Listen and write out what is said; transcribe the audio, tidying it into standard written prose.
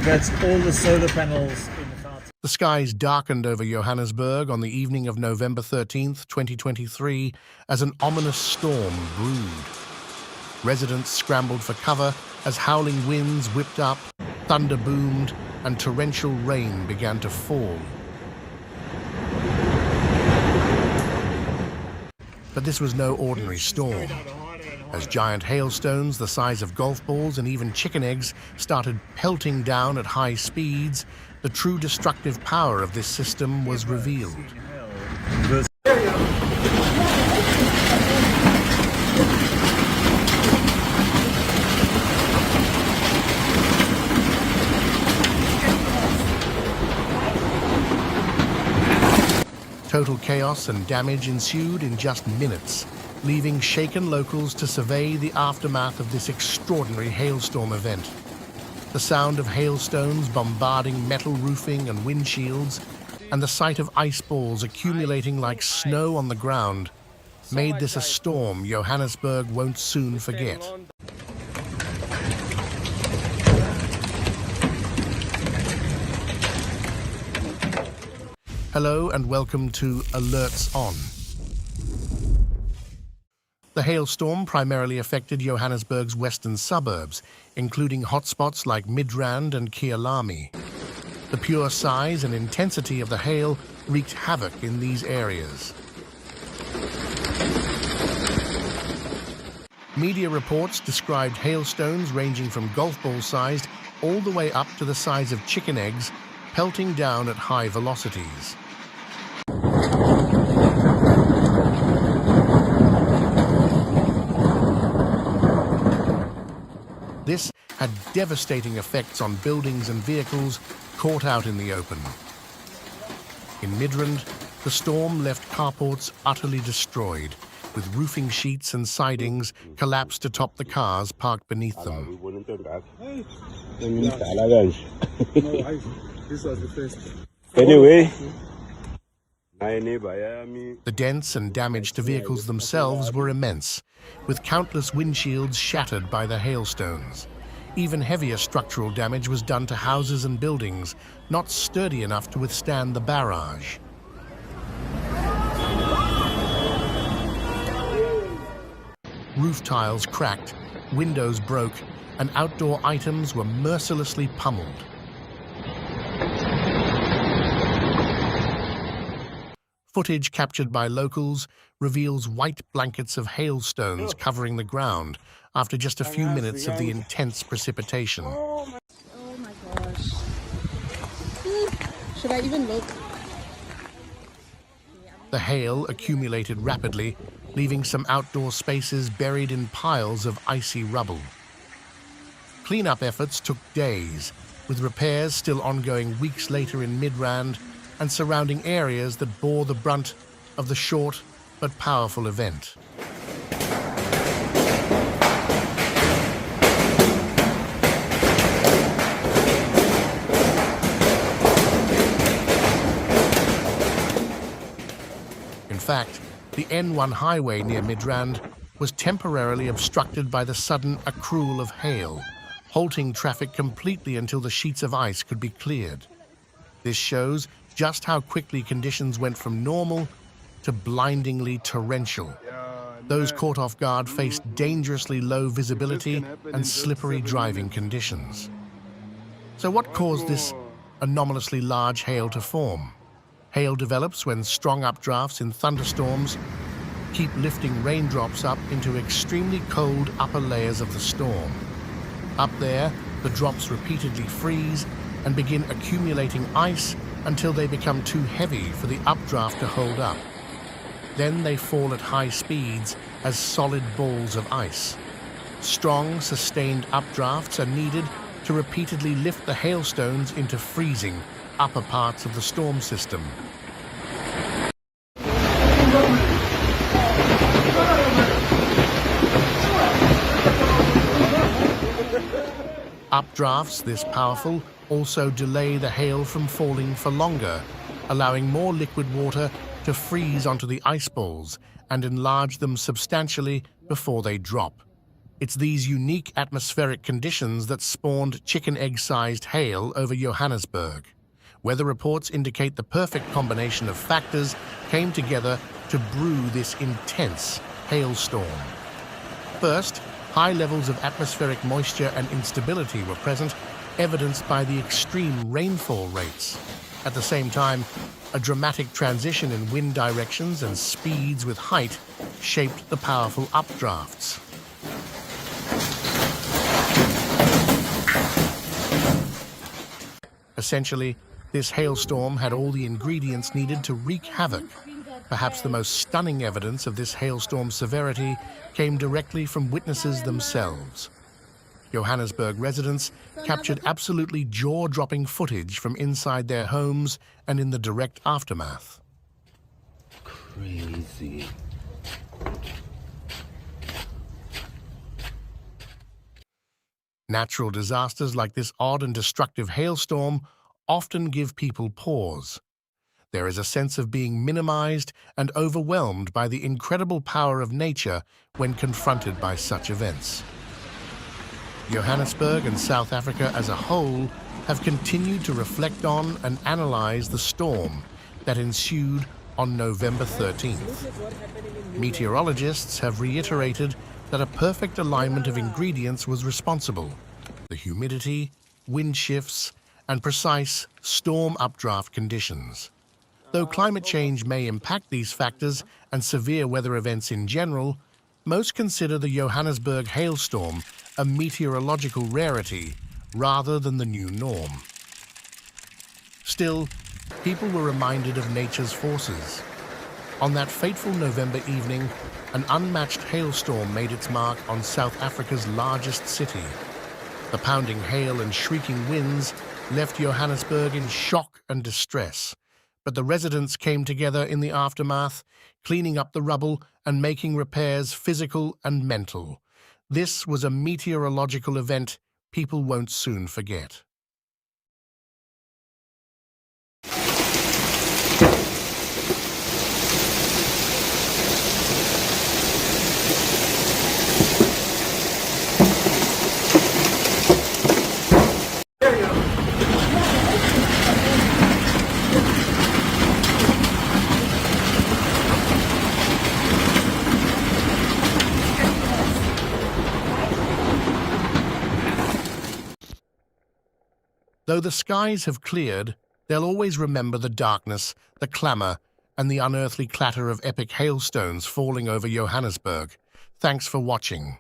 That's all the solar panels in the Gauteng. The skies darkened over Johannesburg on the evening of November 13th, 2023, as an ominous storm brewed. Residents scrambled for cover as howling winds whipped up, thunder boomed, and torrential rain began to fall. But this was no ordinary storm. As giant hailstones the size of golf balls and even chicken eggs started pelting down at high speeds, the true destructive power of this system was revealed. Total chaos and damage ensued in just minutes, leaving shaken locals to survey the aftermath of this extraordinary hailstorm event. The sound of hailstones bombarding metal roofing and windshields, and the sight of ice balls accumulating like snow on the ground, made this a storm Johannesburg won't soon forget. Hello and welcome to Alerts On. The hailstorm primarily affected Johannesburg's western suburbs, including hotspots like Midrand and Kyalami. The pure size and intensity of the hail wreaked havoc in these areas. Media reports described hailstones ranging from golf ball-sized all the way up to the size of chicken eggs, pelting down at high velocities. This had devastating effects on buildings and vehicles caught out in the open. In Midrand, the storm left carports utterly destroyed, with roofing sheets and sidings collapsed atop the cars parked beneath them. Anyway, The dents and damage to vehicles themselves were immense, with countless windshields shattered by the hailstones. Even heavier structural damage was done to houses and buildings, not sturdy enough to withstand the barrage. Roof tiles cracked, windows broke, and outdoor items were mercilessly pummeled. Footage captured by locals reveals white blankets of hailstones covering the ground after just a few minutes of the intense precipitation. Oh my gosh. Should I even look? The hail accumulated rapidly, leaving some outdoor spaces buried in piles of icy rubble. Cleanup efforts took days, with repairs still ongoing weeks later in Midrand and surrounding areas that bore the brunt of the short but powerful event. In fact, the N1 highway near Midrand was temporarily obstructed by the sudden accrual of hail, halting traffic completely until the sheets of ice could be cleared. This shows just how quickly conditions went from normal to blindingly torrential. Those caught off guard faced dangerously low visibility and slippery driving conditions. So what caused this anomalously large hail to form? Hail develops when strong updrafts in thunderstorms keep lifting raindrops up into extremely cold upper layers of the storm. Up there, the drops repeatedly freeze and begin accumulating ice until they become too heavy for the updraft to hold up. Then they fall at high speeds as solid balls of ice. Strong, sustained updrafts are needed to repeatedly lift the hailstones into freezing upper parts of the storm system. Updrafts this powerful also delay the hail from falling for longer, allowing more liquid water to freeze onto the ice balls and enlarge them substantially before they drop. It's these unique atmospheric conditions that spawned chicken egg-sized hail over Johannesburg. Weather reports indicate the perfect combination of factors came together to brew this intense hailstorm. First, high levels of atmospheric moisture and instability were present, evidenced by the extreme rainfall rates. At the same time, a dramatic transition in wind directions and speeds with height shaped the powerful updrafts. Essentially, this hailstorm had all the ingredients needed to wreak havoc. Perhaps the most stunning evidence of this hailstorm's severity came directly from witnesses themselves. Johannesburg residents captured absolutely jaw-dropping footage from inside their homes and in the direct aftermath. Crazy. Natural disasters like this odd and destructive hailstorm often give people pause. There is a sense of being minimized and overwhelmed by the incredible power of nature when confronted by such events. Johannesburg and South Africa as a whole have continued to reflect on and analyze the storm that ensued on November 13th. Meteorologists have reiterated that a perfect alignment of ingredients was responsible: the humidity, wind shifts, and precise storm updraft conditions. Though climate change may impact these factors and severe weather events in general, most consider the Johannesburg hailstorm a meteorological rarity rather than the new norm. Still, people were reminded of nature's forces. On that fateful November evening, an unmatched hailstorm made its mark on South Africa's largest city. The pounding hail and shrieking winds left Johannesburg in shock and distress, but the residents came together in the aftermath, cleaning up the rubble and making repairs physical and mental. This was a meteorological event people won't soon forget. Though the skies have cleared, they'll always remember the darkness, the clamor, and the unearthly clatter of epic hailstones falling over Johannesburg. Thanks for watching.